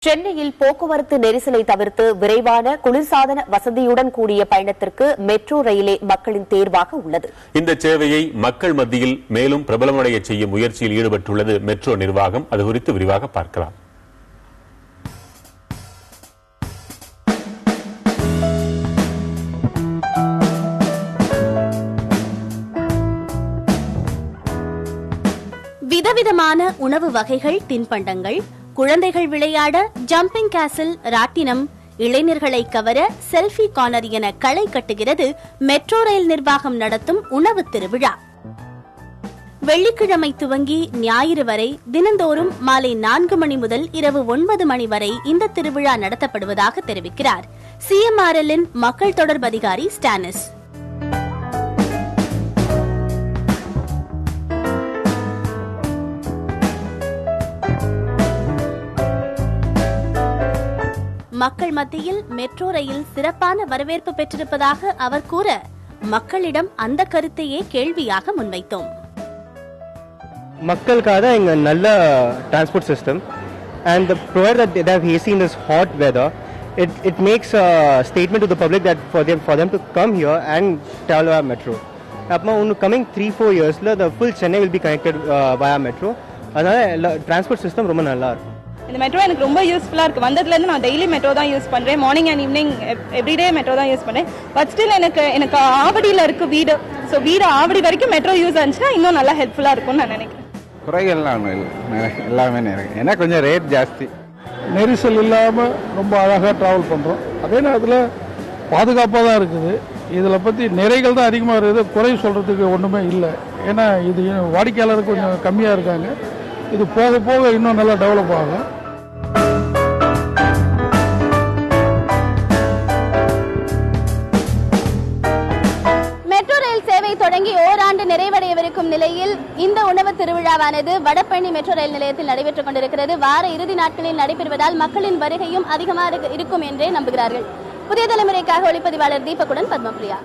சென்னையில் போக்குவரத்து நெரிசலை தவிர்த்து விரைவான குளிர்சாதன வசதியுடன் கூடிய பயணத்திற்கு மெட்ரோ ரயிலே மக்களின் தேர்வாக உள்ளது. இந்த சேவையை மக்கள் மத்தியில் மேலும் பிரபலமடைய செய்யும் முயற்சியில் ஈடுபட்டுள்ளது மெட்ரோ நிர்வாகம். அது குறித்து விரிவாக பார்க்கலாம். விதவிதமான உணவு வகைகள், தின்பண்டங்கள், குழந்தைகள் விளையாட ஜம்பிங் கேசில், ராட்டினம், இளைஞர்களை கவர செல்ஃபி கார்னர் என களை கட்டுகிறது மெட்ரோ ரயில் நிர்வாகம் நடத்தும் உணவு திருவிழா. வெள்ளிக்கிழமை துவங்கி ஞாயிறு வரை தினந்தோறும் மாலை 4 மணி முதல் இரவு 9 மணி வரை இந்த திருவிழா நடத்தப்படுவதாக தெரிவிக்கிறார் CMRL-இன் மக்கள் தொடர்பு அதிகாரி ஸ்டானிஸ். மக்கள் மத்தியில் மெட்ரோ ரயில் சிறப்பான வரவேற்பு பெற்றிருப்பதாக அவர் கூற, மக்களிடம் அந்த கருத்தையே கேள்வியாக முன்வைத்தோம். மக்களுக்காக இங்க நல்ல transport system and the provided that they have AC in this hot weather, it makes a statement to the public that for them to come here and travel via metro. Apma in coming 3-4 years the full Chennai will be connected via metro. அதனால transport system ரொம்ப நல்லா இருக்கும். இந்த metro எனக்கு ரொம்ப யூஸ்ஃபுல்லா இருக்கு. வந்ததுலேருந்து நான் டெய்லி மெட்ரோ தான் யூஸ் பண்றேன். Morning and evening everyday metro தான் யூஸ் பண்ணேன். பட் ஸ்டில் எனக்கு ஆவடியில் இருக்கு வீடு. ஸோ வீடு ஆவடி வரைக்கும் மெட்ரோ யூஸ் ஆச்சுன்னா இன்னும் நல்லா ஹெல்ப்ஃபுல்லா இருக்கும்னு நான் நினைக்கிறேன். குறைகள்லாம் எல்லாமே ஏன்னா கொஞ்சம் ரேட் ஜாஸ்தி, நெரிசல் இல்லாமல் ரொம்ப அழகாக ட்ராவல் பண்ணுறோம். அதே நேரத்தில் பாதுகாப்பாக தான் இருக்குது. இதில் பற்றி நிறைகள் தான் அதிகமாக இருக்குது, குறை சொல்கிறதுக்கு ஒன்றுமே இல்லை. ஏன்னா இது வாடிக்கையாளர் கொஞ்சம் கம்மியாக இருக்காங்க. இது போக போக இன்னும் நல்லா டெவலப் ஆகும். மெட்ரோ ரயில் சேவை தொடங்கி ஓராண்டு நிறைவடையவிருக்கும் நிலையில் இந்த உணவு திருவிழாவானது வடபழனி மெட்ரோ ரயில் நிலையத்தில் நடைபெற்றுக் கொண்டிருக்கிறது. வார இறுதி நாட்களில் நடைபெறுவதால் மக்களின் வருகையும் அதிகமாக இருக்கும் என்றே நம்புகிறார்கள். புதிய தலைமுறைக்காக ஒளிப்பதிவாளர் தீபக்குடன் பத்மபிரியா.